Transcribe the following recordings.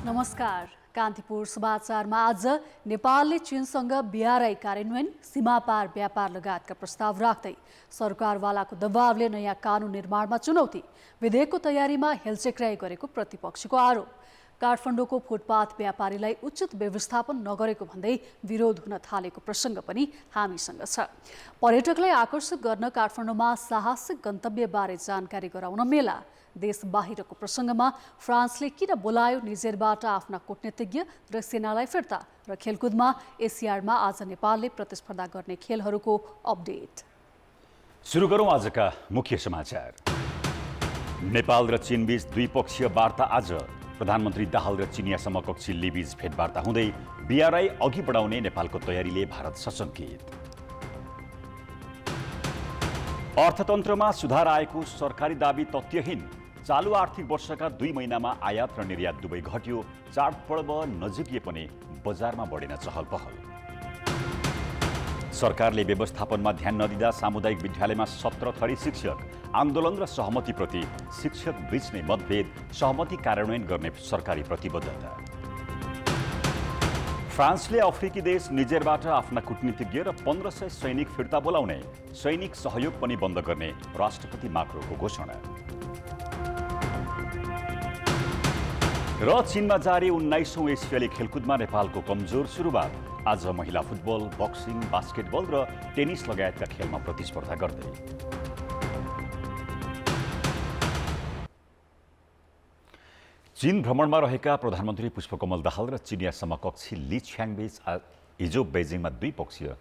नमस्कार। कान्तिपुर समाचारमा आज नेपालले चीनसँग BRI कार्यान्वयन, सीमापार व्यापार लगायतका प्रस्ताव राख्दै सरकारवालाको दबावले नयाँ कानुन निर्माणमा चुनौती, विधेयकको तयारीमा हेलचेक्राइ गरेको प्रतिपक्षको आरोप, काठमाडौँको फुटपाथ व्यापारीलाई उचित व्यवस्थापन नगरेको भन्दै विरोध हुन थालेको प्रसङ्ग पनि हामीसँग छ। पर्यटकलाई आकर्षित गर्न काठमाडौँमा साहसिक गन्तव्यबारे जानकारी गराउन मेला, देश बाहिरको प्रसङ्गमा फ्रान्सले किन बोलायो निजेरबाट आफ्ना कूटनीतिज्ञ र सेनालाई फिर्ता, र खेलकुदमा एसियाडमा आज नेपालले प्रतिस्पर्धा गर्ने खेलहरूको अपडेट। सुरु गरौँ आजका मुख्य समाचार। नेपाल र चीनबीच द्विपक्षीय वार्ता आज, प्रधानमन्त्री दाहाल र चिनिया समकक्षी लीबीच भेटवार्ता हुँदै BRI अघि बढाउने नेपालको तयारीले भारत सशङ्कित। अर्थतन्त्रमा सुधार आएको सरकारी दाबी तथ्यहीन, चालु आर्थिक वर्षका 2 महिनामा आयात र निर्यात दुवै घट्यो, चाडपर्व नजिकिए पनि बजारमा बढेन चहल पहल। सरकारले व्यवस्थापनमा ध्यान नदिँदा सामुदायिक विद्यालयमा 17 थरी शिक्षक, आन्दोलन र सहमतिप्रति शिक्षक बीच नै मतभेद, सहमति कार्यान्वयन गर्ने सरकारी प्रतिबद्धता। फ्रान्सले अफ्रिकी देश निजेरबाट आफ्ना कूटनीतिज्ञ र 1500 सैनिक फिर्ता बोलाउने, सैनिक सहयोग पनि बन्द गर्ने राष्ट्रपति माक्रोको घोषणा। र चीनमा जारी 19औं एसियाली खेलकुदमा नेपालको कमजोर सुरुवात, आज महिला फुटबल, बक्सिङ, बास्केटबल र टेनिस लगायतका खेलमा प्रतिस्पर्धा गर्दै। चीन भ्रमणमा रहेका प्रधानमन्त्री पुष्पकमल दाहाल र चिनिया समकक्षी ली छ्याङबीच हिजो बेजिङमा द्विपक्षीय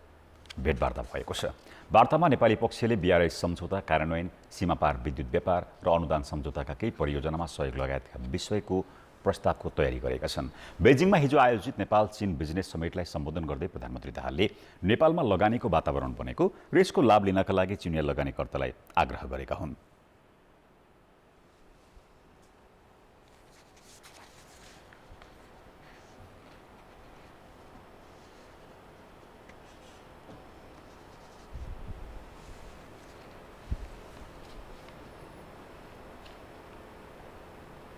भेटवार्ता भएको छ। वार्तामा नेपाली पक्षले BRI सम्झौता कार्यान्वयन, सीमापार विद्युत व्यापार र अनुदान सम्झौताका केही परियोजनामा सहयोग लगायतका विषयको प्रस्तावको तयारी गरेका छन्। बेजिङमा हिजो आयोजित नेपाल चीन बिजनेस समिटलाई सम्बोधन गर्दै प्रधानमन्त्री दाहालले नेपालमा लगानीको वातावरण बनेको र यसको लाभ लिनका लागि चिनिया लगानीकर्तालाई आग्रह गरेका हुन्।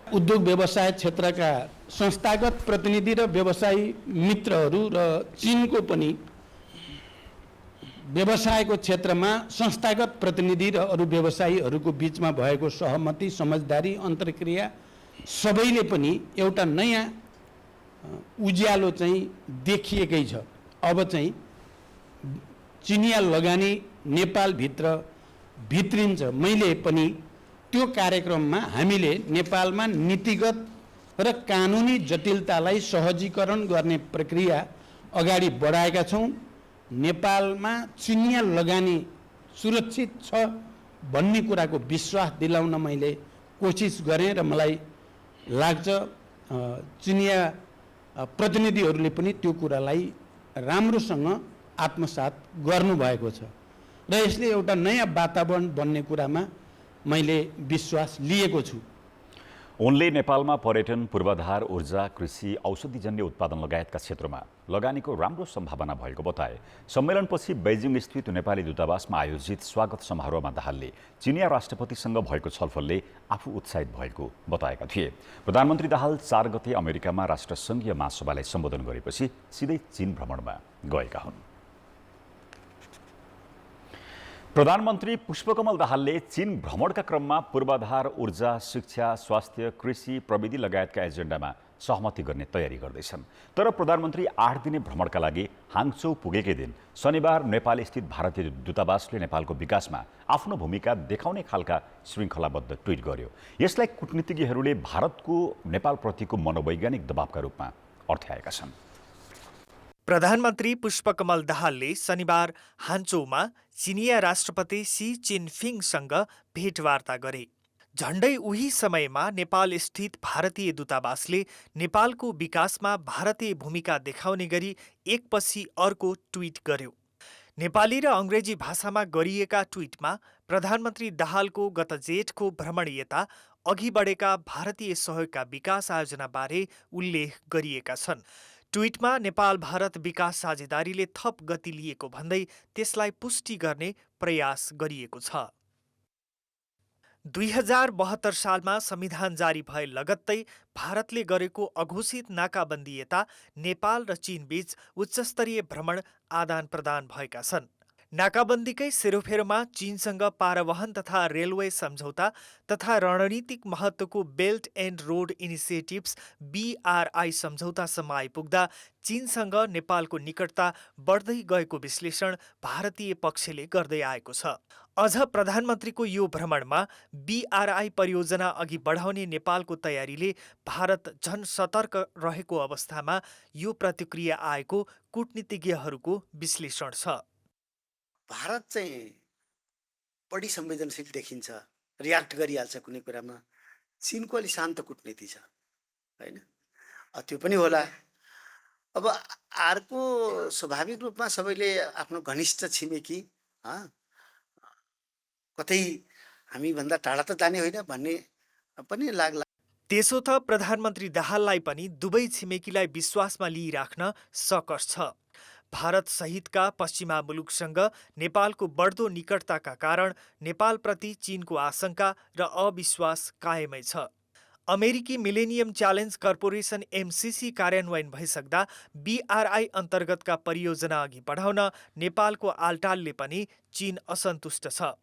उद्योग व्यवसाय क्षेत्रका संस्थागत प्रतिनिधि र व्यवसायी मित्रहरू र चीनको पनि व्यवसायको क्षेत्रमा संस्थागत प्रतिनिधि र अरू व्यवसायीहरूको बीचमा भएको सहमति, समझदारी, अन्तर्क्रिया सबैले पनि एउटा नयाँ उज्यालो चाहिँ देखिएकै छ। अब चाहिँ चिनिया लगानी नेपालभित्र भित्रिन्छ। मैले पनि त्यो कार्यक्रममा हामीले नेपालमा नीतिगत र कानुनी जटिलतालाई सहजीकरण गर्ने प्रक्रिया अगाडि बढाएका छौँ। नेपालमा चिनिया लगानी सुरक्षित छ भन्ने कुराको विश्वास दिलाउन मैले कोसिस गरेँ र मलाई लाग्छ चिनिया प्रतिनिधिहरूले पनि त्यो कुरालाई राम्रोसँग आत्मसात गर्नुभएको छ र यसले एउटा नयाँ वातावरण बन्ने कुरामा मैले विश्वास लिएको छु। उनले नेपालमा पर्यटन, पूर्वाधार, ऊर्जा, कृषि, औषधिजन्य उत्पादन लगायतका क्षेत्रमा लगानीको राम्रो सम्भावना भएको बताए। सम्मेलनपछि बेजिङ स्थित नेपाली दूतावासमा आयोजित स्वागत समारोहमा दाहालले चिनिया राष्ट्रपतिसँग भएको छलफलले आफू उत्साहित भएको बताएका थिए। प्रधानमन्त्री दाहाल 4 गते अमेरिकामा राष्ट्रसङ्घीय महासभालाई सम्बोधन गरेपछि सिधै चीन भ्रमणमा गएका हुन्। प्रधानमन्त्री पुष्पकमल दाहालले चीन भ्रमणका क्रममा पूर्वाधार, ऊर्जा, शिक्षा, स्वास्थ्य, कृषि, प्रविधि लगायतका एजेन्डामा सहमति गर्ने तयारी गर्दैछन्। तर प्रधानमन्त्री 8 दिने भ्रमणका लागि हाङचौ पुगेकै दिन शनिबार नेपाल स्थित भारतीय दूतावासले नेपालको विकासमा आफ्नो भूमिका देखाउने खालका श्रृङ्खलाबद्ध ट्विट गर्यो। यसलाई कूटनीतिज्ञहरूले भारतको नेपालप्रतिको मनोवैज्ञानिक दबावका रूपमा अर्थ्याएका छन्। प्रधानमन्त्री पुष्पकमल दाहालले शनिबार हान्चौमा चिनिया राष्ट्रपति सी चिनफिङसँग भेटवार्ता गरे। झण्डै उही समयमा नेपाल स्थित भारतीय दूतावासले नेपालको विकासमा भारतीय भूमिका देखाउने गरी एकपछि अर्को ट्विट गर्यो। नेपाली र अङ्ग्रेजी भाषामा गरिएका ट्विटमा प्रधानमन्त्री दाहालको गत जेठको भ्रमण यता अघि बढेका भारतीय सहयोगका विकास आयोजनाबारे उल्लेख गरिएका छन्। ट्विटमा नेपाल भारत विकास साझेदारीले थप गति लिएको भन्दै त्यसलाई पुष्टि गर्ने प्रयास गरिएको छ। 2072 सालमा संविधान जारी भए लगत्तै भारतले गरेको अघोषित नाकाबन्दी यता नेपाल र चीनबीच उच्चस्तरीय भ्रमण आदान प्रदान भएका छन्। नाकाबन्दीकै सेरोफेरोमा चीनसँग पारवहन तथा रेलवे सम्झौता तथा रणनीतिक महत्त्वको belt and road initiatives BRI सम्झौतासम्म आइपुग्दा चीनसँग नेपालको निकटता बढ्दै गएको विश्लेषण भारतीय पक्षले गर्दै आएको छ। अझ प्रधानमन्त्रीको यो भ्रमणमा BRI परियोजना अघि बढाउने नेपालको तयारीले भारत झन सतर्क रहेको अवस्थामा यो प्रतिक्रिया आएको कूटनीतिज्ञहरूको विश्लेषण छ। भारत चाहिँ बढी संवेदनशील देखिन्छ, रियाक्ट गरिहाल्छ कुनै कुरामा। चीनको अलि शान्त कूटनीति छ हैन, त्यो पनि होला। अब अर्को स्वाभाविक रूपमा सबैले आफ्नो घनिष्ठ छिमेकी कतै हामीभन्दा टाढा त जाने होइन भन्ने पनि लाग्ला। त्यसो त प्रधानमन्त्री दाहाललाई पनि दुवै छिमेकीलाई विश्वासमा लिइराख्न सकस छ। भारत सहितका पश्चिमा मुलुकसँग नेपालको बढ्दो निकटताका कारण नेपालप्रति चीनको आशंका र अविश्वास कायमै छ। अमेरिकी मिलेनियम च्यालेन्ज कर्पोरेसन MCC कार्यान्वयन भइसक्दा BRI अन्तर्गतका परियोजना अघि बढाउन नेपालको आलटालले पनि चीन असन्तुष्ट छ।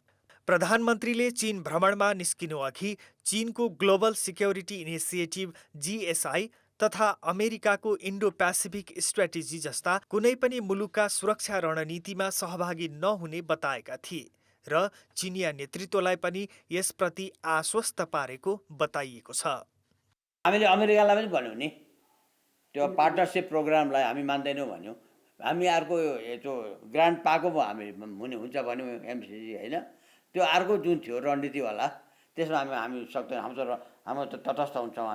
प्रधानमन्त्रीले चीन भ्रमणमा निस्किनु अघि चीनको ग्लोबल सिक्योरिटी इनिसिएटिभ GSI तथा अमेरिकाको इन्डो पेसिफिक स्ट्र्याटेजी जस्ता कुनै पनि मुलुकका सुरक्षा रणनीतिमा सहभागी नहुने बताएका थिए र चिनिया नेतृत्वलाई पनि यसप्रति आश्वस्त पारेको बताइएको छ। हामीले अमेरिकालाई पनि भन्यौँ नि, त्यो पार्टनरसिप प्रोग्रामलाई हामी मान्दैनौँ भन्यौँ। हामी अर्को त्यो ग्रान्ट पाएको पो हामी हुने हुन्छ भन्यौँ MCC होइन। त्यो अर्को जुन थियो रणनीतिवाला, त्यसमा हामी सक्दैन, हाम्रो त तटस्थ हुन्छौँ,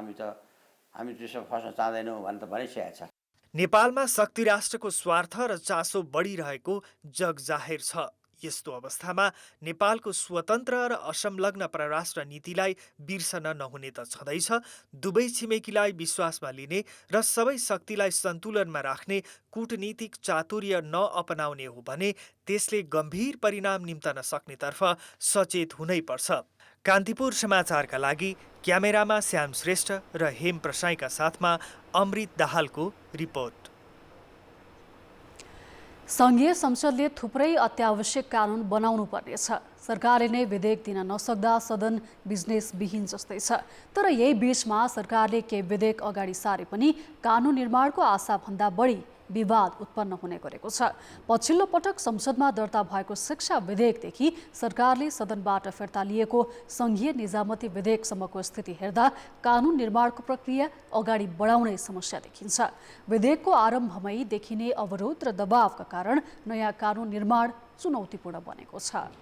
हामी त्यसमा फस्न चाहँदैनौँ भनेर त भनिसकेको छ। नेपालमा शक्ति राष्ट्रको स्वार्थ र चासो बढिरहेको जग जाहेर छ। यस्तो अवस्थामा नेपालको स्वतन्त्र र असंलग्न परराष्ट्र नीतिलाई बिर्सन नहुने त छँदैछ। दुवै छिमेकीलाई विश्वासमा लिने र सबै शक्तिलाई सन्तुलनमा राख्ने कूटनीतिक चातुर्य नअपनाउने हो भने त्यसले गम्भीर परिणाम निम्तन सक्नेतर्फ सचेत हुनै पर्छ। कान्तिपुर समाचारका लागि क्यामेरामा श्याम श्रेष्ठ र हेम प्रसाईका साथमा अमृत दाहालको रिपोर्ट। सङ्घीय संसदले थुप्रै अत्यावश्यक कानुन बनाउनु पर्नेछ। सरकारले नै विधेयक दिन नसक्दा सदन बिजनेसविहीन जस्तै छ। तर यही बीचमा सरकारले केही विधेयक अगाडि सारे पनि कानुन निर्माणको आशाभन्दा बढी विवाद उत्पन्न हुने गरेको छ। पछिल्लो पटक संसदमा दर्ता भएको शिक्षा विधेयकदेखि सरकारले सदनबाट फिर्ता लिएको सङ्घीय निजामती विधेयकसम्मको स्थिति हेर्दा कानुन निर्माणको प्रक्रिया अगाडि बढाउनै समस्या देखिन्छ। विधेयकको आरम्भमै देखिने अवरोध र दबावका कारण नयाँ कानुन निर्माण चुनौतीपूर्ण बनेको छ।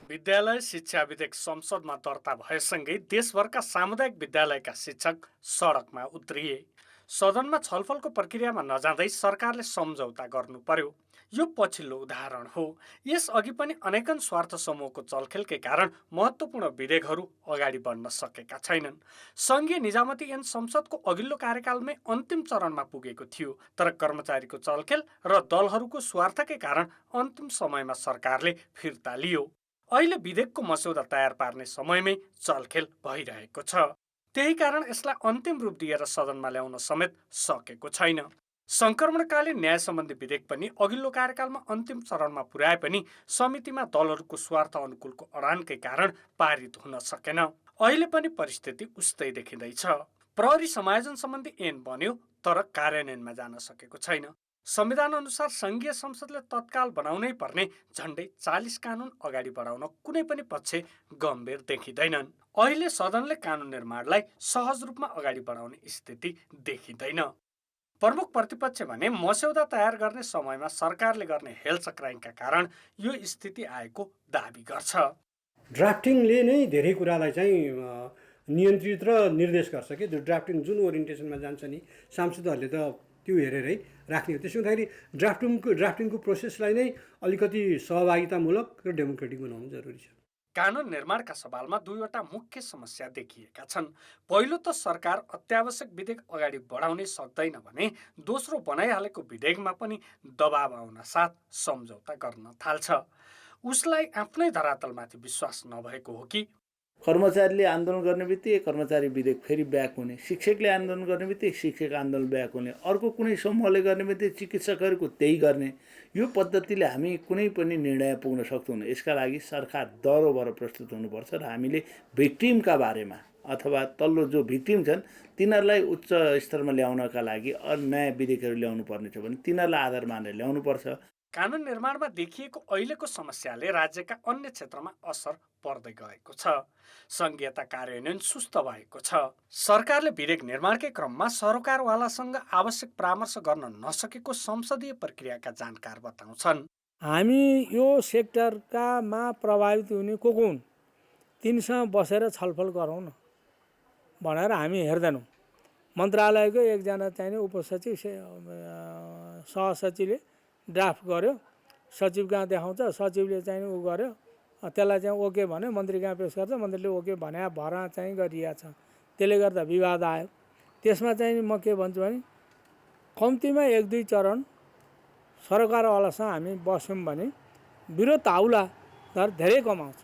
विद्यालय शिक्षा विधेयक संसदमा दर्ता भएसँगै देशभरका सामुदायिक विद्यालयका शिक्षक सडकमा उत्रिए। सदनमा छलफलको प्रक्रियामा नजाँदै सरकारले सम्झौता गर्नु पर्यो। यो पछिल्लो उदाहरण हो। यस अघि पनि अनेकन स्वार्थ समूहको चलखेलकै कारण महत्त्वपूर्ण विधेयकहरू अगाडि बढ्न सकेका छैनन्। सङ्घीय निजामती ऐन संसदको अघिल्लो कार्यकालमै अन्तिम चरणमा पुगेको थियो, तर कर्मचारीको चलखेल र दलहरूको स्वार्थकै कारण अन्तिम समयमा सरकारले फिर्ता लियो। अहिले विधेयकको मस्यौदा तयार पार्ने समयमै चलखेल भइरहेको छ। त्यही कारण यसलाई अन्तिम रूप दिएर सदनमा ल्याउन समेत सकेको छैन। सङ्क्रमणकालीन न्याय सम्बन्धी विधेयक पनि अघिल्लो कार्यकालमा अन्तिम चरणमा पुर्याए पनि समितिमा दलहरूको स्वार्थ अनुकूलको अडानकै कारण पारित हुन सकेन। अहिले पनि परिस्थिति उस्तै देखिँदैछ। प्रहरी समायोजन सम्बन्धी ऐन बन्यो तर कार्यान्वयनमा जान सकेको छैन। संविधान अनुसार सङ्घीय संसदले तत्काल बनाउनै पर्ने झन्डै 40 कानुन अगाडि बढाउन कुनै पनि पक्ष गम्भीर देखिँदैनन्। अहिले सदनले कानुन निर्माणलाई सहज रूपमा अगाडि बढाउने स्थिति देखिँदैन। प्रमुख प्रतिपक्ष भने मस्यौदा तयार गर्ने समयमा सरकारले गर्ने हेलचक्राइका कारण यो स्थिति आएको दाबी गर्छ। ड्राफ्टिङले नै धेरै कुरालाई चाहिँ नियन्त्रित र निर्देश गर्छ कि त्यो ड्राफ्टिङ जुन ओरिएन्टेसनमा जान्छ नि सांसदहरूले त त्यो हेरेरै राख्ने हो। त्यसो हुँदाखेरि ड्राफ्टिङको प्रोसेसलाई नै अलिकति सहभागितामूलक र डेमोक्रेटिक बनाउनु जरुरी छ। कानुन निर्माणका सवालमा दुईवटा मुख्य समस्या देखिएका छन्। पहिलो त सरकार अत्यावश्यक विधेयक अगाडि बढाउनै सक्दैन भने दोस्रो बनाइहालेको विधेयकमा पनि दबाव आउन साथ सम्झौता गर्न थाल्छ। उसलाई आफ्नै धरातलमाथि विश्वास नभएको हो कि कर्मचारीले आन्दोलन गर्ने बित्तिकै कर्मचारी विधेयक फेरि ब्याक हुने, शिक्षकले आन्दोलन गर्ने बित्तिकै शिक्षक आन्दोलन ब्याक हुने, अर्को कुनै समूहले गर्ने बित्तिकै चिकित्सकहरूको त्यही गर्ने। यो पद्धतिले हामी कुनै पनि निर्णय पुग्न सक्दैनौँ। यसका लागि सरकार दह्रो भएर प्रस्तुत हुनुपर्छ र हामीले भिक्टिमका बारेमा अथवा तल्लो जो भिक्टिम छन् तिनीहरूलाई उच्च स्तरमा ल्याउनका लागि नयाँ विधेयकहरू ल्याउनु पर्नेछ भने तिनीहरूलाई आधार मानेर ल्याउनुपर्छ। कानुन निर्माणमा देखिएको अहिलेको समस्याले राज्यका अन्य क्षेत्रमा असर पर्दै गएको छ। सङ्घीयता कार्यान्वयन सुस्त भएको छ। सरकारले विधेयक निर्माणकै क्रममा सरकारवालासँग आवश्यक परामर्श गर्न नसकेको संसदीय प्रक्रियाका जानकार बताउँछन्। हामी यो सेक्टरकामा प्रभावित हुने को हुन् तिनीसँग बसेर छलफल गरौँ न भनेर हामी हेर्दैनौँ। मन्त्रालयको एकजना चाहिने उपसचिव सहसचिवले ड्राफ्ट गर्यो, सचिव कहाँ देखाउँछ, सचिवले चाहिँ ऊ गर्यो, त्यसलाई चाहिँ ओके भन्यो, मन्त्री कहाँ पेस गर्छ, मन्त्रीले ओके भने भर चाहिँ गरिएको छ। त्यसले गर्दा विवाद आयो। त्यसमा चाहिँ म के भन्छु भने कम्तीमा 1-2 चरण सरकारवालासँग हामी बस्यौँ भने विरोध आउला तर धेरै कमाउँछ।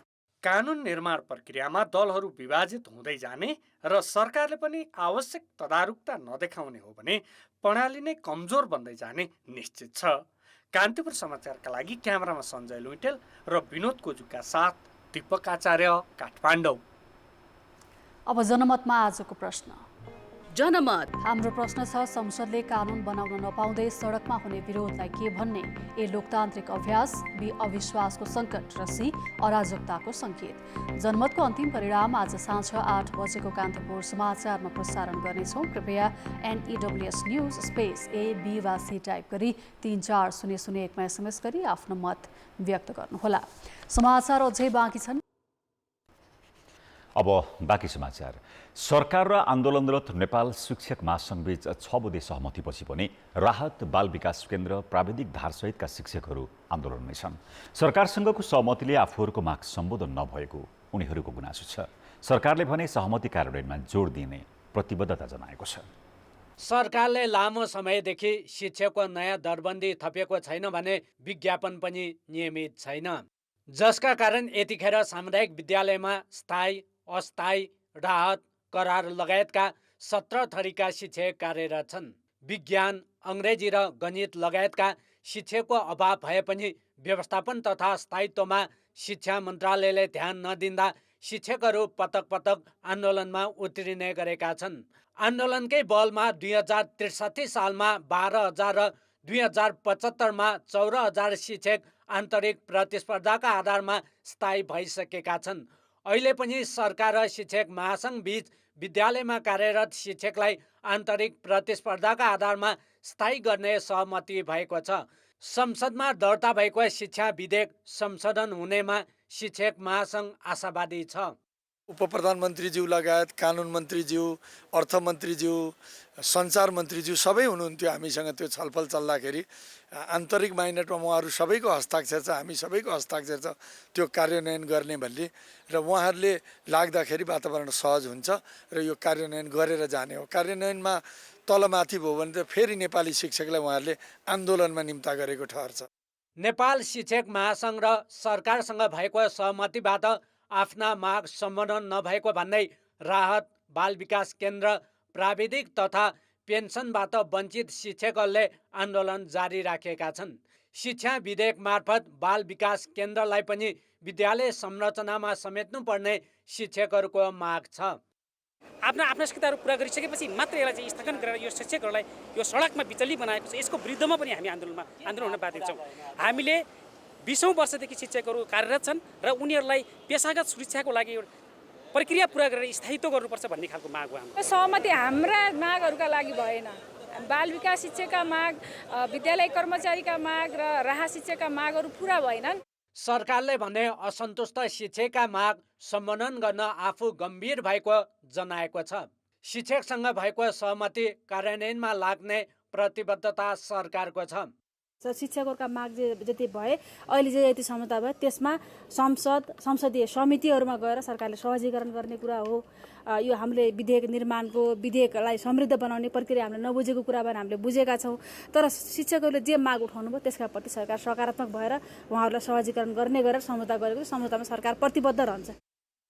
कानुन निर्माण प्रक्रियामा दलहरू विभाजित हुँदै जाने र सरकारले पनि आवश्यक तदारुकता नदेखाउने हो भने प्रणाली नै कमजोर बन्दै जाने निश्चित छ। कान्तिपुर समाचारका लागि क्यामेरामा सञ्जय लुइटेल र विनोद कोजुका साथ दीपक आचार्य, काठमाडौँ। अब जनमतमा आजको प्रश्न। जनमत हाम्रो प्रश्न छ, संसदले कानुन बनाउन नपाउँदै सडकमा हुने विरोधलाई के भन्ने? ए लोकतान्त्रिक अभ्यास, बी अविश्वासको सङ्कट र सी अराजकताको सङ्केत। जनमतको अन्तिम परिणाम आज साँझ 8 बजेको कान्तिपुर समाचारमा प्रसारण गर्नेछौँ। कृपया NEWS news space A, B वा C टाइप गरी 34001 मा SMS गरी आफ्नो मत व्यक्त गर्नुहोला। समाचार अझै बाँकी छन्। अब बाँकी समाचार। सरकार र आन्दोलनरत नेपाल शिक्षक महासङ्घबीच 6 बुँदे सहमतिपछि पनि राहत बाल विकास केन्द्र प्राविधिक धारसहितका शिक्षकहरू आन्दोलनमै छन्। सरकारसँगको सहमतिले आफूहरूको माग सम्बोधन नभएको उनीहरूको गुनासो छ। सरकारले भने सहमति कार्यान्वयनमा जोड दिने प्रतिबद्धता जनाएको छ। सरकारले लामो समयदेखि शिक्षकको नयाँ दरबन्दी थपेको छैन भने विज्ञापन पनि नियमित छैन, जसका कारण यतिखेर सामुदायिक विद्यालयमा स्थायी, अस्थायी, राहत, करार लगायतका 17 थरीका शिक्षक कार्यरत छन्। विज्ञान, अङ्ग्रेजी र गणित लगायतका शिक्षकको अभाव भए पनि व्यवस्थापन तथा स्थायित्वमा शिक्षा मन्त्रालयले ध्यान नदिँदा शिक्षकहरू पटक पटक आन्दोलनमा उत्रिने गरेका छन्। आन्दोलनकै बलमा 2063 सालमा 12,000 र 2075मा 14,000 शिक्षक आन्तरिक प्रतिस्पर्धाका आधारमा स्थायी भइसकेका छन्। अहिले पनि सरकार र शिक्षक महासङ्घ बीच विद्यालयमा कार्यरत शिक्षकलाई आन्तरिक प्रतिस्पर्धाका आधारमा स्थायी गर्ने सहमति भएको छ। संसदमा दर्ता भएको शिक्षा विधेयक संशोधन हुनेमा शिक्षक महासङ्घ आशावादी छ। उपप्रधानमन्त्रीज्यू लगायत कानुन मन्त्रीज्यू, अर्थमन्त्रीज्यू, सञ्चार मन्त्रीज्यू सबै हुनुहुन्थ्यो हामीसँग। त्यो छलफल चल्दाखेरि आन्तरिक माइनेटमा उहाँहरू सबैको हस्ताक्षर छ, हामी सबैको हस्ताक्षर छ त्यो कार्यान्वयन गर्ने भन्ने, र उहाँहरूले लाग्दाखेरि वातावरण सहज हुन्छ र यो कार्यान्वयन गरेर जाने हो। कार्यान्वयनमा तलमाथि भयो भने त फेरि नेपाली शिक्षकलाई उहाँहरूले आन्दोलनमा निम्ता गरेको ठहर छ। नेपाल शिक्षक महासङ्घ र सरकारसँग भएको सहमतिबाट आफ्ना माग सम्बोधन नभएको भन्दै राहत बाल विकास केन्द्र प्राविधिक तथा पेन्सनबाट वञ्चित शिक्षकहरूले आन्दोलन जारी राखेका छन्। शिक्षा विधेयक मार्फत बाल विकास केन्द्रलाई पनि विद्यालय संरचनामा समेट्नुपर्ने शिक्षकहरूको माग छ। आफ्ना आवश्यकताहरू पुरा गरिसकेपछि मात्र यसलाई चाहिँ स्थगन गरेर यो शिक्षकहरूलाई यो सडकमा बिचल्ली बनाएको छ, यसको विरुद्धमा पनि हामी आन्दोलन हुन बाध्य छौँ। हामीले 20औं वर्षदेखि शिक्षकहरू कार्यरत छन् र उनीहरूलाई पेसागत सुरक्षाको लागि प्रक्रिया पुरा गरेर स्थायित्व गर्नुपर्छ भन्ने खालको माग हो हाम्रो। सहमति हाम्रा मागहरूका लागि भएन। बाल विकास शिक्षकका माग, विद्यालय कर्मचारीका माग र राहत शिक्षकका मागहरू पुरा भएनन्। सरकारले भने असन्तुष्ट शिक्षकका माग सम्बोधन गर्न आफू गम्भीर भएको जनाएको छ। शिक्षकसँग भएको सहमति कार्यान्वयनमा लाग्ने प्रतिबद्धता सरकारको छ। शिक्षकहरूका माग जति भए अहिले जे यति क्षमता भयो त्यसमा संसदीय समितिहरूमा गएर सरकारले सहजीकरण गर्ने कुरा हो। यो हामीले विधेयक निर्माणको विधेयकलाई समृद्ध बनाउने प्रक्रिया हामीले नबुझेको कुरा भने हामीले बुझेका छौँ। तर शिक्षकहरूले जे माग उठाउनु भयो त्यसका प्रति सरकार सकारात्मक भएर उहाँहरूलाई सहजीकरण गर्ने गरेर सम्झौता गरेको, सम्झौतामा सरकार प्रतिबद्ध रहन्छ।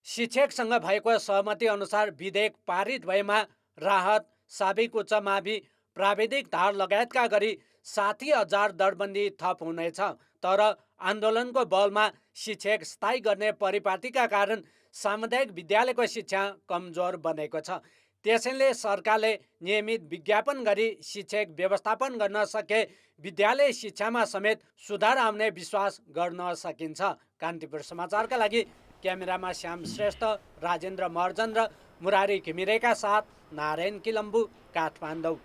शिक्षकसँग भएको सहमति अनुसार विधेयक पारित भएमा राहत, साबिक उच्च मावि, प्राविधिक धार लगायतका गरी 60,000 दरबन्दी थप हुनेछ। तर आन्दोलनको बलमा शिक्षक स्थायी गर्ने परिपाटीका कारण सामुदायिक विद्यालयको शिक्षा कमजोर बनेको छ। त्यसैले सरकारले नियमित विज्ञापन गरी शिक्षक व्यवस्थापन गर्न सके विद्यालय शिक्षामा समेत सुधार आउने विश्वास गर्न सकिन्छ। कान्तिपुर समाचारका लागि क्यामेरामा श्याम श्रेष्ठ, राजेन्द्र महर्जन र मुरारी घिमिरेका साथ नारायण किलम्बु, काठमाडौँ।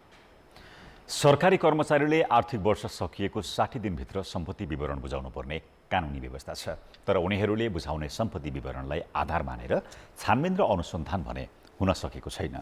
सरकारी कर्मचारीले आर्थिक वर्ष सकिएको 60 दिनभित्र सम्पत्ति विवरण बुझाउनु पर्ने कानुनी व्यवस्था छ। तर उनीहरूले बुझाउने सम्पत्ति विवरणलाई आधार मानेर छानबिन र अनुसन्धान भने हुन सकेको छैन।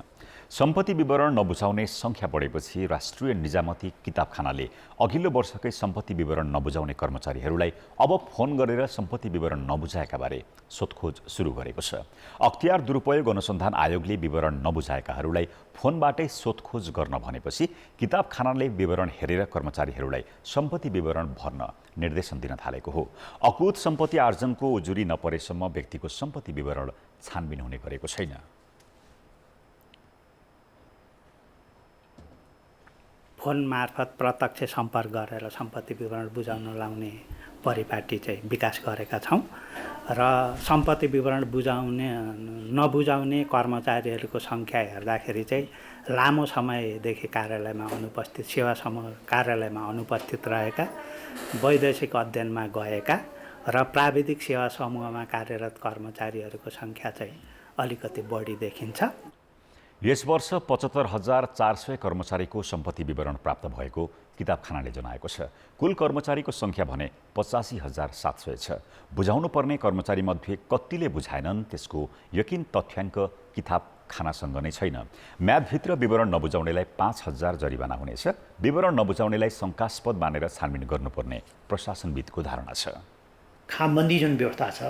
सम्पत्ति विवरण नबुझाउने संख्या बढेपछि राष्ट्रिय निजामती किताबखानाले अघिल्लो वर्षकै सम्पत्ति विवरण नबुझाउने कर्मचारीहरूलाई अब फोन गरेर सम्पत्ति विवरण नबुझाएका बारे सोधखोज सुरु गरेको छ। अख्तियार दुरुपयोग अनुसन्धान आयोगले विवरण नबुझाएकाहरूलाई फोनबाटै सोधखोज गर्न भनेपछि किताबखानाले विवरण हेरेर कर्मचारीहरूलाई सम्पत्ति विवरण भर्न निर्देशन दिन थालेको हो। अकुत सम्पत्ति आर्जनको उजुरी नपरेसम्म व्यक्तिको सम्पत्ति विवरण छानबिन हुने गरेको छैन। फोन मार्फत प्रत्यक्ष सम्पर्क गरेर सम्पत्ति विवरण बुझाउन लाउने परिपाटी चाहिँ विकास गरेका छौँ र सम्पत्ति विवरण नबुझाउने कर्मचारीहरूको सङ्ख्या हेर्दाखेरि चाहिँ लामो समयदेखि कार्यालयमा अनुपस्थित, सेवा समूह कार्यालयमा अनुपस्थित रहेका, वैदेशिक अध्ययनमा गएका र प्राविधिक सेवा समूहमा कार्यरत कर्मचारीहरूको सङ्ख्या चाहिँ अलिकति बढी देखिन्छ। यस वर्ष 75,400 कर्मचारीको सम्पत्ति विवरण प्राप्त भएको किताबखानाले जनाएको छ। कुल कर्मचारीको सङ्ख्या भने 85,700 छ। बुझाउनु पर्ने कर्मचारीमध्ये कतिले बुझाएनन् त्यसको यकिन तथ्याङ्क किताबखानासँग नै छैन। म्यादभित्र विवरण नबुझाउनेलाई 5,000 जरिवाना हुनेछ। विवरण नबुझाउनेलाई शङ्कास्पद मानेर छानबिन गर्नुपर्ने प्रशासनविदको धारणा छ। खामबन्दी जुन व्यवस्था छ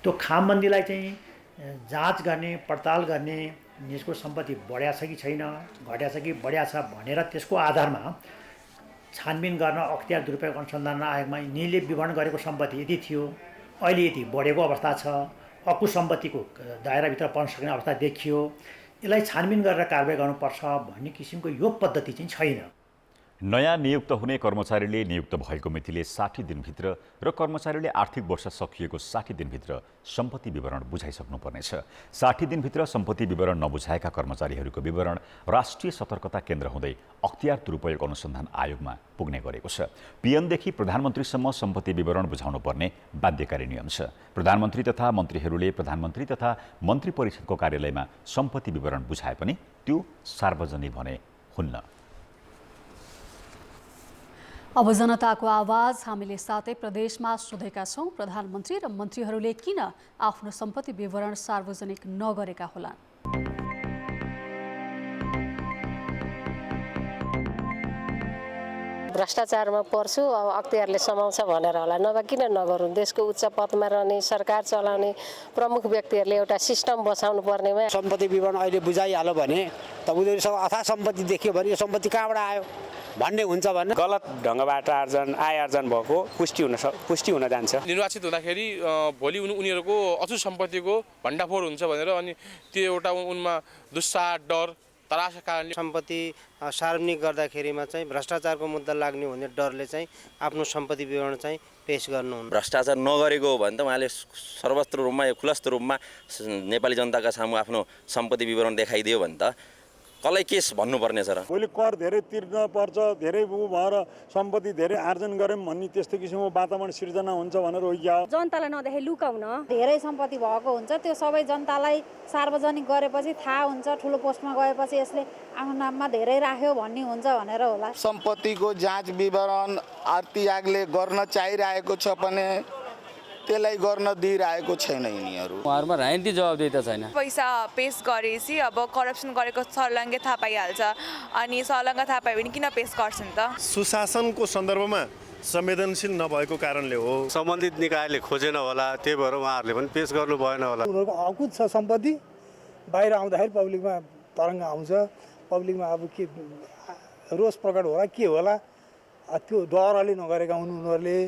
त्यो खामबन्दीलाई चाहिँ जाँच गर्ने, पडताल गर्ने, यसको सम्पत्ति बढ्या छ कि छैन, घट्या छ कि बढ्या छ भनेर त्यसको आधारमा छानबिन गर्न अख्तियार दुरुपयोग अनुसन्धान आयोगमा यिनीले विवरण गरेको सम्पत्ति यति थियो, अहिले यति बढेको अवस्था छ, अकुत सम्पत्तिको दायराभित्र पर्न सक्ने अवस्था देखियो, यसलाई छानबिन गरेर कारबाही गर्नुपर्छ भन्ने किसिमको यो पद्धति चाहिँ छैन। नयाँ नियुक्त हुने कर्मचारीले नियुक्त भएको मितिले 60 दिनभित्र र कर्मचारीले आर्थिक वर्ष सकिएको 60 दिनभित्र सम्पत्ति विवरण बुझाइसक्नुपर्नेछ। 60 दिनभित्र सम्पत्ति विवरण नबुझाएका कर्मचारीहरूको विवरण राष्ट्रिय सतर्कता केन्द्र हुँदै अख्तियार दुरुपयोग अनुसन्धान आयोगमा पुग्ने गरेको छ। पीएमदेखि प्रधानमन्त्रीसम्म सम्पत्ति विवरण बुझाउनु पर्ने बाध्यकारी नियम छ। प्रधानमन्त्री तथा मन्त्रीहरूले प्रधानमन्त्री तथा मन्त्री परिषदको कार्यालयमा सम्पत्ति विवरण बुझाए पनि त्यो सार्वजनिक भने हुन्न। अब जनताको आवाज हामीले साथै प्रदेशमा सोधेका छौँ, प्रधानमन्त्री र मन्त्रीहरूले किन आफ्नो सम्पत्ति विवरण सार्वजनिक नगरेका होलान्? भ्रष्टाचारमा पर्छु, अब अख्तियारले समाउँछ भनेर होला, नभए किन नगरौँ? देशको उच्च पदमा रहने, सरकार चलाउने प्रमुख व्यक्तिहरूले एउटा सिस्टम बसाउनु पर्नेमा सम्पत्ति विवरण अहिले बुझाइहाल्यो भने त उनीहरूसँग अथाह सम्पत्ति देखियो भने यो सम्पत्ति कहाँबाट आयो भन्ने हुन्छ भने गलत ढङ्गबाट आय आर्जन भएको पुष्टि हुन जान्छ। निर्वाचित हुँदाखेरि भोलि उनीहरूको अचुत सम्पत्तिको भण्डाफोर हुन्छ भनेर अनि त्यो एउटा उनमा दुस्साह, डर, तरासका कारणले सम्पत्ति सार्वजनिक गर्दाखेरिमा चाहिँ भ्रष्टाचारको मुद्दा लाग्ने हुने डरले चाहिँ आफ्नो सम्पत्ति विवरण चाहिँ पेश गर्नुहुन्न। भ्रष्टाचार नगरेको हो भने त उहाँले सर्वत्र रूपमा यो खुलस्त रूपमा नेपाली जनताका सामु आफ्नो सम्पत्ति विवरण देखाइदियो भने त कसलाई केस भन्नुपर्ने छ र? भोलि कर धेरै तिर्न पर्छ, धेरै भएर सम्पत्ति धेरै आर्जन गऱ्यौँ भन्ने त्यस्तो किसिमको वातावरण सिर्जना हुन्छ भनेर हो क्या? जनतालाई नदेखे लुकाउन धेरै सम्पत्ति भएको हुन्छ, त्यो सबै जनतालाई सार्वजनिक गरेपछि थाहा हुन्छ, ठुलो पोस्टमा गएपछि यसले आफ्नो नाममा धेरै राख्यो भन्ने हुन्छ भनेर होला। सम्पत्तिको जाँच विवरण आरती आयोगले गर्न चाहिरहेको छ भने त्यसलाई गर्न दिइरहेको छैन यिनीहरू। उहाँहरूमा राजनीतिक जवाबदेही छैन। पैसा पेश गरेपछि अब करप्सन गरेको सर्लङ्गे थाहा पाइहाल्छ, अनि सर्लङ्ग थाहा पायो भने किन पेश गर्छन् त? सुशासनको सन्दर्भमा संवेदनशील नभएको कारणले हो। सम्बन्धित निकायले खोजेन होला, त्यही भएर उहाँहरूले पनि पेश गर्नु भएन होला। उनीहरूको अकुत छ सम्पत्ति, बाहिर आउँदाखेरि पब्लिकमा तरङ्ग आउँछ, पब्लिकमा अब के रोष प्रकट होला के होला, त्यो डरले नगरेका हुन् उनीहरूले।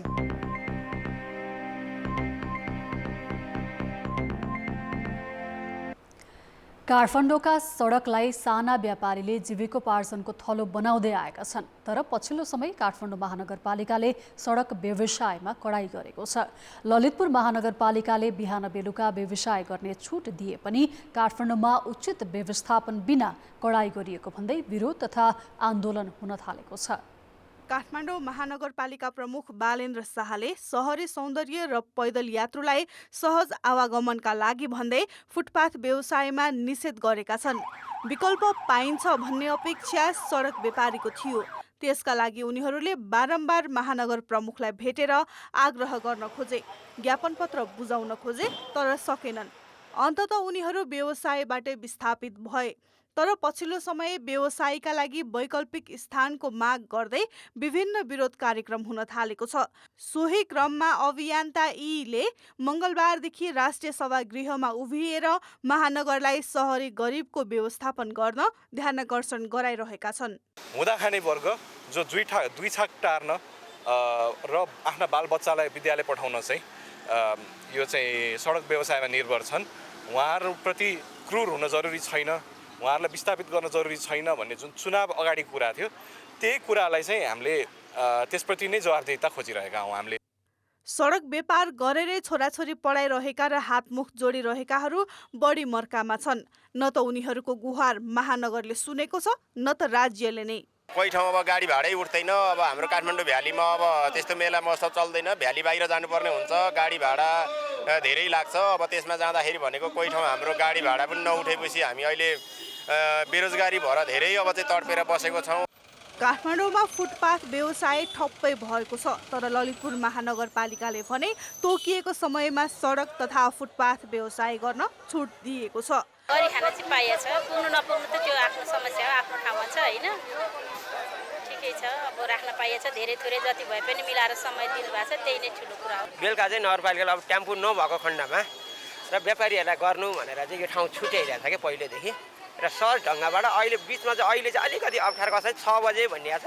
काठमाडौँका सडकलाई साना व्यापारीले जीविकोपार्जनको थलो बनाउँदै आएका छन्। तर पछिल्लो समय काठमाडौँ महानगरपालिकाले सडक व्यवसायमा कडाई गरेको छ। ललितपुर महानगरपालिकाले बिहान बेलुका व्यवसाय गर्ने छुट दिए पनि काठमाडौँमा उचित व्यवस्थापन बिना कडाई गरिएको भन्दै विरोध तथा आन्दोलन हुन थालेको छ। काठमाडौँ महानगरपालिका प्रमुख बालेन्द्र शाहले सहरी सौन्दर्य र पैदल यात्रुलाई सहज आवागमनका लागि भन्दै फुटपाथ व्यवसायमा निषेध गरेका छन्। विकल्प पाइन्छ भन्ने अपेक्षा सडक व्यापारीको थियो। त्यसका लागि उनीहरूले बारम्बार महानगर प्रमुखलाई भेटेर आग्रह गर्न खोजे, ज्ञापन पत्र बुझाउन खोजे, तर सकेनन्। अन्ततः उनीहरू व्यवसायबाट विस्थापित भए। तर पछिल्लो समय व्यवसायीका लागि वैकल्पिक स्थानको माग गर्दै विभिन्न विरोध कार्यक्रम हुन थालेको छ। सोही क्रममा अभियन्ता ईले मङ्गलबारदेखि राष्ट्रिय सभागृहमा उभिएर महानगरलाई सहरी गरिबको व्यवस्थापन गर्न ध्यानाकर्षण गराइरहेका छन्। हुँदा खाने वर्ग जो दुई छाक टार्न र आफ्ना बालबच्चालाई विद्यालय पठाउन चाहिँ यो चाहिँ सडक व्यवसायमा निर्भर छन्। उहाँहरूप्रति क्रूर हुन जरुरी छैन, उहाँहरूलाई विस्थापित गर्न जरुरी छैन भन्ने जुन चुनाव अगाडि कुरा थियो, त्यही कुरालाई चाहिँ हामीले त्यसप्रति नै जवाफदेहिता खोजिरहेका हौँ। हामीले सडक व्यापार गरेरै छोराछोरी पढाइरहेका र हातमुख जोडिरहेकाहरू बढी मर्कामा छन्। न त उनीहरूको गुहार महानगरले सुनेको छ, न त राज्यले नै। कोही ठाउँ अब गाडी भाडै उठ्दैन। अब हाम्रो काठमाडौँ भ्यालीमा अब त्यस्तो मेला महोत्सव चल्दैन, भ्याली बाहिर जानुपर्ने हुन्छ, गाडी भाडा धेरै लाग्छ। अब त्यसमा जाँदाखेरि भनेको कोही ठाउँ हाम्रो गाडी भाडा पनि नउठेपछि हामी अहिले बेरोजगारी भएर धेरै अब चाहिँ तडपेर बसेको छौँ। काठमाडौँमा फुटपाथ व्यवसाय ठप्पै भएको छ। तर ललितपुर महानगरपालिकाले भने तोकिएको समयमा सडक तथा फुटपाथ व्यवसाय गर्न छुट दिएको छ। गरी खाना चाहिँ पाइएछ, पुग्नु नपुग्नु त त्यो आफ्नो समस्या हो, आफ्नो ठाउँमा छ होइन। ठिकै छ, अब राख्न पाइएछ, धेरै थोरै जति भए पनि मिलाएर समय दिनुभएको छ, त्यही नै ठुलो कुरा हो। बेलुका चाहिँ नगरपालिकाले अब टेम्पो नभएको खण्डमा र व्यापारीहरूलाई गर्नु भनेर चाहिँ यो ठाउँ छुट्याइरहेको छ क्या पहिलेदेखि। र सहज ढङ्गबाट अहिले बिचमा चाहिँ अहिले चाहिँ अलिकति अप्ठ्यारो कसै 6 बजे भनिएको छ।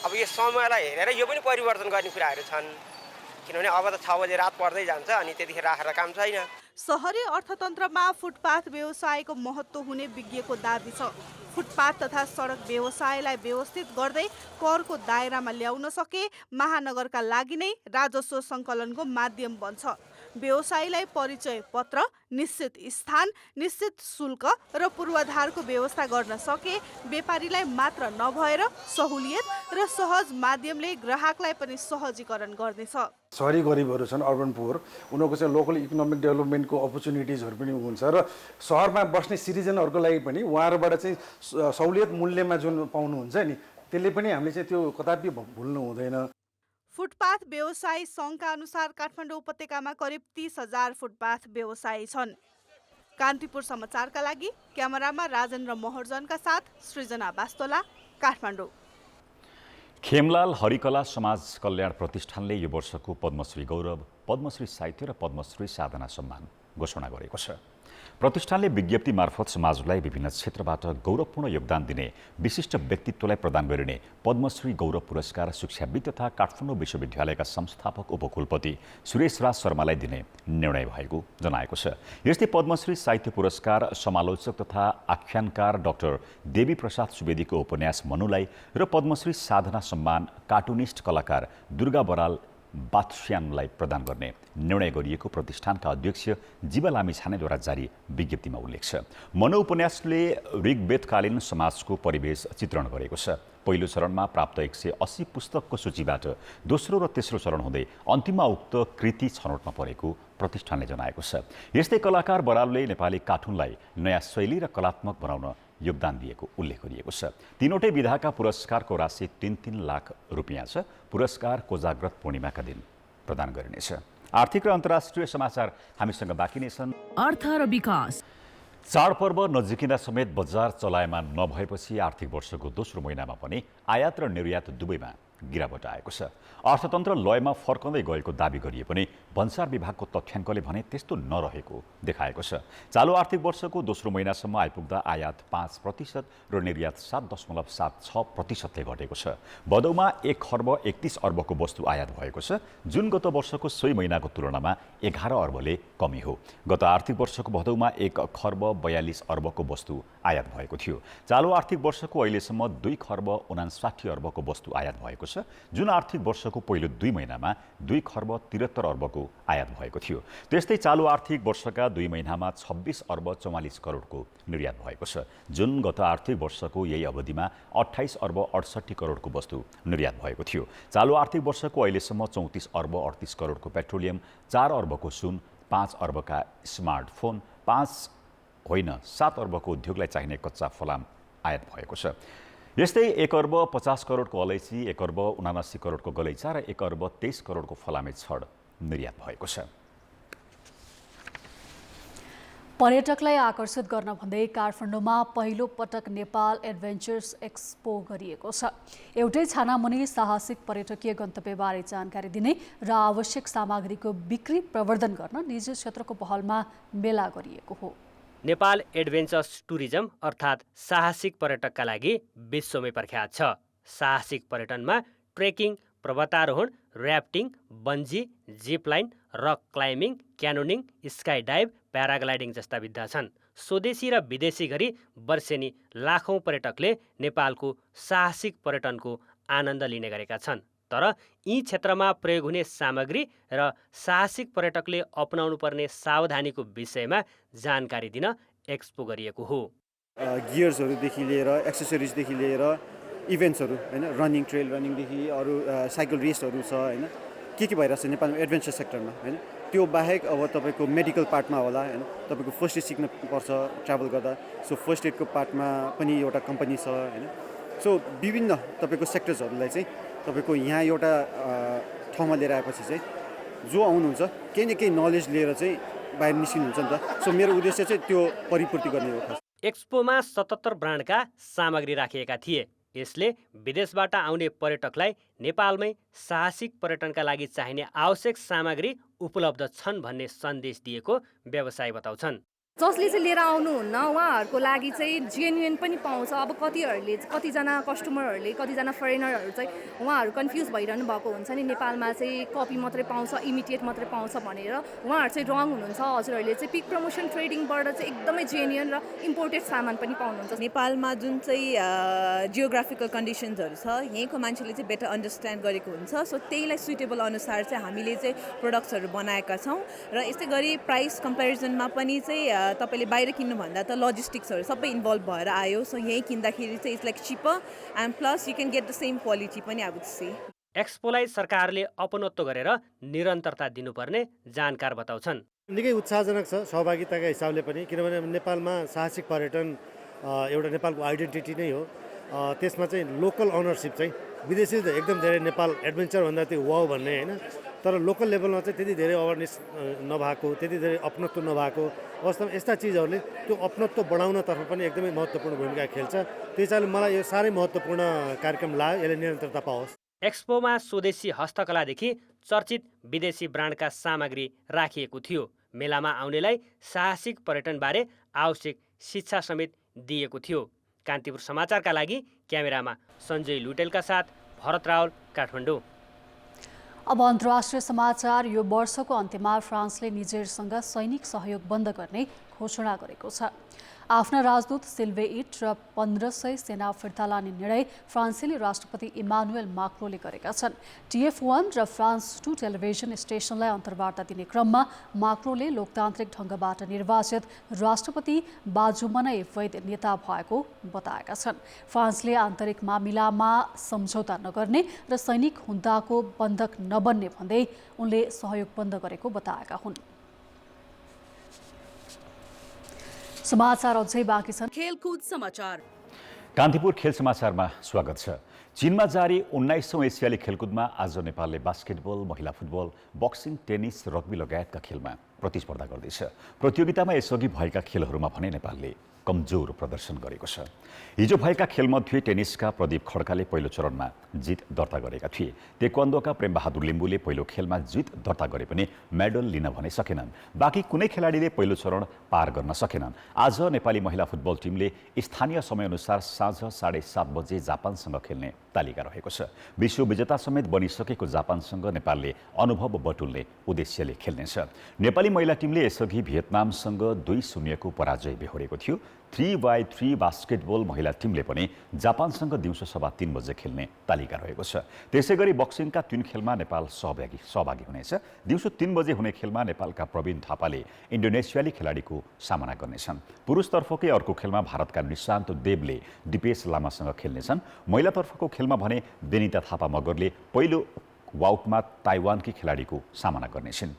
अब यो समयलाई हेरेर यो पनि परिवर्तन गर्ने कुराहरू छन्, किनभने अब त 6 बजे रात पर्दै जान्छ अनि त्यतिखेर राखेर काम छैन। सहरी अर्थतन्त्रमा फुटपाथ व्यवसायको महत्त्व हुने विज्ञको दाबी छ। फुटपाथ तथा सडक व्यवसायलाई व्यवस्थित गर्दै करको दायरामा ल्याउन सके महानगरका लागि नै राजस्व सङ्कलनको माध्यम बन्छ। व्यवसायीलाई परिचय पत्र, निश्चित स्थान, निश्चित शुल्क र पूर्वाधारको व्यवस्था गर्न सके व्यापारीलाई मात्र नभएर सहुलियत र सहज माध्यमले ग्राहकलाई पनि सहजीकरण गर्नेछ। सहरी गरिबहरू छन्, अर्बन पुवर, उनीहरूको चाहिँ लोकल इकोनोमिक डेभलपमेन्टको अपर्च्युनिटिजहरू पनि हुन्छ र सहरमा बस्ने सिटिजनहरूको लागि पनि उहाँहरूबाट चाहिँ सहुलियत मूल्यमा जुन पाउनुहुन्छ नि, त्यसले पनि हामीले चाहिँ त्यो कदापि भुल्नु हुँदैन। फुटपाथ व्यवसायी सङ्घका अनुसार काठमाडौँ उपत्यकामा करिब 30,000 फुटपाथ व्यवसायी छन्। कान्तिपुर समाचारका लागि क्यामेरामा राजेन्द्र महर्जनका साथ सृजना बास्तोला, काठमाडौँ। खेमलाल हरिकला समाज कल्याण प्रतिष्ठानले यो वर्षको पद्मश्री गौरव, पद्मश्री साहित्य र पद्मश्री साधना सम्मान घोषणा गरेको छ। प्रतिष्ठानले विज्ञप्ति मार्फत समाजलाई विभिन्न क्षेत्रबाट गौरवपूर्ण योगदान दिने विशिष्ट व्यक्तित्वलाई प्रदान गरिने पद्मश्री गौरव पुरस्कार शिक्षाविद तथा काठमाडौँ विश्वविद्यालयका संस्थापक उपकुलपति सुरेश राज शर्मालाई दिने निर्णय भएको जनाएको छ। यस्तै पद्मश्री साहित्य पुरस्कार समालोचक तथा आख्यानकार डाक्टर देवी प्रसाद सुवेदीको उपन्यास मनुलाई र पद्मश्री साधना सम्मान कार्टुनिस्ट कलाकार दुर्गा बराल बाथस्यानलाई प्रदान गर्ने निर्णय गरिएको प्रतिष्ठानका अध्यक्ष जीवा लामिछानेद्वारा जारी विज्ञप्तिमा उल्लेख छ। मनो उपन्यासले ऋग्वेदकालीन समाजको परिवेश चित्रण गरेको छ। पहिलो चरणमा प्राप्त 180 पुस्तकको सूचीबाट दोस्रो र तेस्रो चरण हुँदै अन्तिममा उक्त कृति छनौटमा परेको प्रतिष्ठानले जनाएको छ। यस्तै कलाकार बरालले नेपाली कार्टुनलाई नयाँ शैली र कलात्मक बनाउन योगदान दिएको उल्लेख गरिएको छ। तीनवटै विधाका पुरस्कारको राशि 3-3 लाख रुपियाँ छ। पुरस्कार कोजाग्रत पूर्णिमाका दिन प्रदान गरिनेछ। आर्थिक र अन्तर्राष्ट्रिय समाचार हामीसँग बाँकी नै छन्। अर्थ र विकास। चाडपर्व नजिकिँदा समेत बजार चलायमान नभएपछि आर्थिक वर्षको दोस्रो महिनामा पनि आयात र निर्यात दुवैमा गिरावट आएको छ। अर्थतन्त्र लयमा फर्कँदै गएको दाबी गरिए पनि भन्सार विभागको तथ्याङ्कले भने त्यस्तो नरहेको देखाएको छ। चालु आर्थिक वर्षको दोस्रो महिनासम्म आइपुग्दा आयात 5% र निर्यात 7.76%ले घटेको छ। भदौमा 1 खर्ब 31 अर्बको वस्तु आयात भएको छ, जुन गत वर्षको सोही महिनाको तुलनामा 11 अर्बले कमी हो। गत आर्थिक वर्षको भदौमा 1 खर्ब 42 अर्बको वस्तु आयात भएको थियो। चालु आर्थिक वर्षको अहिलेसम्म 2 खर्ब 59 अर्बको वस्तु आयात भएको छ, जुन आर्थिक वर्षको पहिलो 2 महिनामा 2 खर्ब 73 अर्बको आयात भएको थियो। त्यस्तै चालु आर्थिक वर्षका 2 महिनामा 26 अर्ब 44 करोडको निर्यात भएको छ, जुन गत आर्थिक वर्षको यही अवधिमा 28 अर्ब 68 करोडको वस्तु निर्यात भएको थियो। चालु आर्थिक वर्षको अहिलेसम्म 34 अर्ब 38 करोडको पेट्रोलियम, 4 अर्बको सुन, 5 अर्बका स्मार्टफोन, 7 अर्बको उद्योगलाई चाहिने कच्चा फलाम आयात भएको छ। यस्तै 1 अर्ब 50 करोडको अलैँची, 1 अर्ब 79 करोडको गलैँचा र 1 अर्ब 23 करोडको फलामे छड निर्यात भएको छ। पर्यटकलाई आकर्षित गर्न भन्दै काठमाडौँमा पहिलो पटक नेपाल एडभेन्चर्स एक्सपो गरिएको छ। एउटै छानामुनि साहसिक पर्यटकीय गन्तव्यबारे जानकारी दिने र आवश्यक सामग्रीको बिक्री प्रवर्धन गर्न निजी क्षेत्रको पहलमा मेला गरिएको हो। नेपाल एडभेन्चर्स टुरिज्म अर्थात् साहसिक पर्यटकका लागि विश्वमै प्रख्यात छ। साहसिक पर्यटनमा ट्रेकिङ, पर्वतारोहण, rafting, bungee, Zipline, rock climbing, canyoning, sky dive, paragliding जस्ता विधा छन्। स्वदेशी र विदेशी गरी वर्षेनी लाखौँ पर्यटकले नेपालको साहसिक पर्यटनको आनन्द लिने गरेका छन्। तर यी क्षेत्रमा प्रयोग हुने सामग्री र साहसिक पर्यटकले अपनाउनु पर्ने सावधानीको विषयमा जानकारी दिन एक्सपो गरिएको हो। गियर्सहरूदेखि लिएर एक्सेसरिजदेखि लिएर इभेन्ट्सहरू हैन, रनिङ, ट्रेल रनिङदेखि अरू साइकल रेसहरू छ हैन, के भइरहेछ नेपालमा एडभेन्चर सेक्टरमा हैन। त्यो बाहेक अब तपाईँको मेडिकल पार्टमा होला हैन, तपाईँको फर्स्ट एड सिक्न पर्छ ट्राभल गर्दा, सो फर्स्ट एडको पार्टमा पनि एउटा कम्पनी छ हैन। सो विभिन्न तपाईँको सेक्टर्सहरूलाई चाहिँ तपाईँको यहाँ एउटा ठाउँमा लिएर आएपछि चाहिँ जो आउनुहुन्छ केही न केही नलेज लिएर चाहिँ बाहिर निस्किनुहुन्छ नि त। सो मेरो उद्देश्य चाहिँ त्यो परिपूर्ति गर्ने हो। एक्सपोमा 77 ब्रान्डका सामग्री राखिएका थिए। यसले विदेशबाट आउने पर्यटकलाई नेपालमै साहसिक पर्यटनका लागि चाहिने आवश्यक सामग्री उपलब्ध छन् भन्ने सन्देश दिएको व्यवसायी बताउँछन्। जसले चाहिँ लिएर आउनुहुन्न उहाँहरूको लागि चाहिँ जेन्युन पनि पाउँछ। अब कतिजना कस्टमरहरूले, कतिजना फरेनरहरू चाहिँ उहाँहरू कन्फ्युज भइरहनु भएको हुन्छ नि, नेपालमा चाहिँ कपी मात्रै पाउँछ, इमिडिएट मात्रै पाउँछ भनेर। उहाँहरू चाहिँ रङ हुनुहुन्छ। हजुरहरूले चाहिँ पिक प्रमोसन ट्रेडिङबाट चाहिँ एकदमै जेन्युन र इम्पोर्टेड सामान पनि पाउनुहुन्छ। नेपालमा जुन चाहिँ जियोग्राफिकल कन्डिसन्सहरू छ, यहीँको मान्छेले चाहिँ बेटर अन्डरस्ट्यान्ड गरेको हुन्छ। सो त्यहीलाई सुइटेबल अनुसार चाहिँ हामीले चाहिँ प्रोडक्ट्सहरू बनाएका छौँ। र यस्तै गरी प्राइस कम्पेरिजनमा पनि चाहिँ तपाईँले बाहिर किन्नुभन्दा त लजिस्टिक्सहरू सबै इन्भल्भ भएर आयो। सो यहीँ किन्दाखेरि चाहिँ it's like cheaper and plus you can get the same quality पनि आई वुड से। एक्सपोलाई सरकारले अपनत्व गरेर निरन्तरता दिनुपर्ने जानकार बताउँछन्। निकै उत्साहजनक छ सहभागिताका हिसाबले पनि, किनभने नेपालमा साहसिक पर्यटन एउटा नेपालको आइडेन्टिटी नै हो। त्यसमा चाहिँ लोकल अनरसिप चाहिँ विदेशी त एकदम धेरै नेपाल एडभेन्चर भन्दा त्यो वाउ भन्ने होइन, तर लोकल लेभलमा चाहिँ त्यति धेरै अवेरनेस नभएको, त्यति धेरै अपनत्व नभएको वास्तवमा यस्ता चिजहरूले त्यो अपनत्व बढाउनतर्फ पनि एकदमै महत्त्वपूर्ण भूमिका खेल्छ। त्यही कारणले मलाई यो साह्रै महत्त्वपूर्ण कार्यक्रम लाग्यो, यसले निरन्तरता पाओस्। एक्सपोमा स्वदेशी हस्तकलादेखि चर्चित विदेशी ब्रान्डका सामग्री राखिएको थियो। मेलामा आउनेलाई साहसिक पर्यटनबारे आवश्यक शिक्षा समेत दिएको थियो। कान्तिपुर समाचारका लागि क्यामेरामा सञ्जय लुटेलका साथ भरत रावल, काठमाडौँ। अब अन्तर्राष्ट्रिय समाचार। यो वर्षको अन्त्यमा फ्रान्सले निजेरसँग सैनिक सहयोग बन्द गर्ने घोषणा गरेको छ। आफ्ना राजदूत सिल्भे इट र 1500 सेना फिर्ता लाने निर्णय फ्रान्सेली राष्ट्रपति इमानुएल माक्रोले गरेका छन्। TF1 र फ्रान्स 2 टेलिभिजन स्टेसनलाई अन्तर्वार्ता दिने क्रममा माक्रोले लोकतान्त्रिक ढङ्गबाट निर्वाचित राष्ट्रपति बाजुमा नै वैध नेता भएको बताएका छन्। फ्रान्सले आन्तरिक मामिलामा सम्झौता नगर्ने र सैनिक हुन्ताको बन्धक नबन्ने भन्दै उनले सहयोग बन्द गरेको बताएका हुन्। समाचार अझै बाँकी छन्। खेलकुद समाचार। कान्तिपुर खेल समाचारमा स्वागत छ। चीनमा जारी 19औं एसियाली खेलकुदमा आज नेपालले बास्केटबल, महिला फुटबल, बक्सिङ, टेनिस, रग्बी लगायतका खेलमा प्रतिस्पर्धा गर्दैछ। प्रतियोगितामा यसअघि भएका खेलहरूमा भने नेपालले कमजोर प्रदर्शन गरेको छ। हिजो भएका खेलमध्ये टेनिसका प्रदीप खड्काले पहिलो चरणमा जित दर्ता गरेका थिए। तेक्वान्दोका प्रेमबहादुर लिम्बूले पहिलो खेलमा जित दर्ता गरे पनि मेडल लिन भने सकेनन्। बाँकी कुनै खेलाडीले पहिलो चरण पार गर्न सकेनन्। आज नेपाली महिला फुटबल टिमले स्थानीय समयअनुसार साँझ 7:30 बजे जापानसँग खेल्ने तालिका रहेको छ। विश्व विजेता समेत बनिसकेको जापानसँग नेपालले अनुभव बटुल्ने उद्देश्यले खेल्नेछ। नेपाली महिला टिमले यसअघि भियतनामसँग 2-0 को पराजय बेहोरेको थियो। 3x3 बास्केटबल महिला टिमले पनि जापानसँग दिउँसो 3:15 बजे खेल्ने तालिका रहेको छ। त्यसैगरी बक्सिङका 3 खेलमा नेपाल सहभागी हुनेछ। दिउँसो 3 बजे हुने खेलमा नेपालका प्रवीण थापाले इन्डोनेसियाली खेलाडीको सामना गर्नेछन्। पुरुषतर्फकै अर्को खेलमा भारतका निशान्त देवले दिपेश लामासँग खेल्नेछन्। महिलातर्फको खेलमा भने बेनिता थापा मगरले पहिलो वाउटमा ताइवानकी खेलाडीको सामना गर्नेछन्।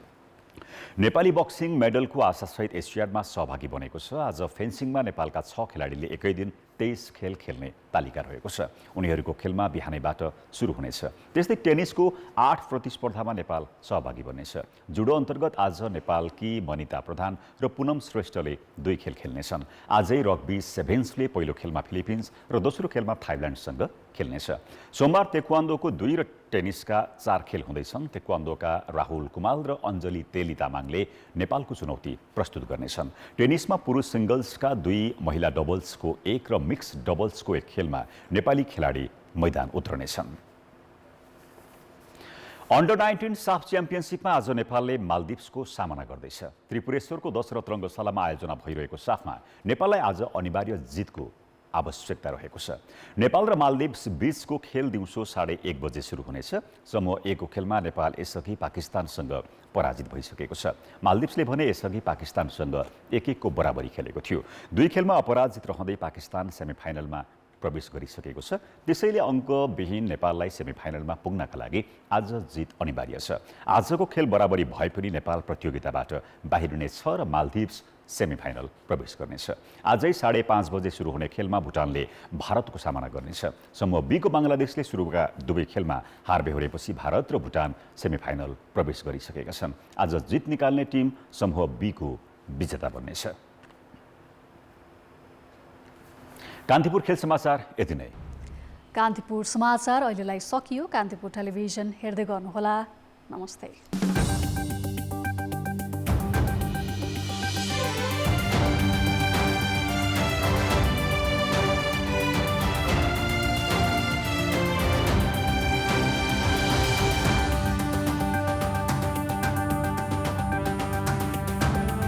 नेपाली बक्सिङ मेडलको आशासहित एसियाडमा सहभागी बनेको छ। आज फेन्सिङमा नेपालका 6 खेलाडीले एकै दिन 23 खेल खेल्ने तालिका रहेको छ। उनीहरूको खेलमा बिहानैबाट सुरु हुनेछ। त्यस्तै टेनिसको 8 प्रतिस्पर्धामा नेपाल सहभागी बन्नेछ। जुडो अन्तर्गत आज नेपालकी मनिता प्रधान र पुनम श्रेष्ठले 2 खेल खेल्नेछन्। आजै रग्बी सेभेन्सले पहिलो खेलमा फिलिपिन्स र दोस्रो खेलमा थाइल्यान्डसँग खेल्नेछ। सोमबार तेक्वान्दोको 2 र टेनिसका 4 खेल हुँदैछन्। तेक्वान्दोका राहुल कुमाल र अञ्जली तेली तामाङले नेपालको चुनौती प्रस्तुत गर्नेछन्। टेनिसमा पुरुष सिङ्गल्सका 2, महिला डबल्सको 1 र मिक्स डबल्सको 1 खेलमा नेपाली खेलाडी मैदान उत्रनेछन्। अन्डर-19 साफ च्याम्पियनसिपमा आज नेपालले मालदिप्सको सामना गर्दैछ। त्रिपुरेश्वरको दशरथ रङ्गशालामा आयोजना भइरहेको साफमा नेपाललाई आज अनिवार्य जितको आवश्यकता रहेको छ। नेपाल र मालदिप्स बीचको खेल दिउँसो 1:30 बजे सुरु हुनेछ। समूह A को खेलमा नेपाल यसअघि पाकिस्तानसँग पराजित भइसकेको छ। मालदिप्सले भने यसअघि पाकिस्तानसँग 1-1 को बराबरी खेलेको थियो। 2 खेलमा अपराजित रहँदै पाकिस्तान सेमिफाइनलमा प्रवेश गरिसकेको छ। त्यसैले अङ्कविहीन नेपाललाई सेमिफाइनलमा पुग्नका लागि आज जित अनिवार्य छ। आजको खेल बराबरी भए पनि नेपाल प्रतियोगिताबाट बाहिरिनेछ र मालदिप्स सेमिफाइनल प्रवेश गर्नेछ। आजै 5:30 बजे सुरु हुने खेलमा भुटानले भारतको सामना गर्नेछ। समूह B को बङ्गलादेशले सुरुका 2 खेलमा हार बेहोरेपछि भारत र भुटान सेमिफाइनल प्रवेश गरिसकेका छन्। आज जित निकाल्ने टिम समूह B को विजेता बन्नेछ। कान्तिपुर खेल समाचार यति नै। कान्तिपुर समाचार अहिलेलाई सकियो। कान्तिपुर टेलिभिजन हेर्दै गर्नुहोला। नमस्ते।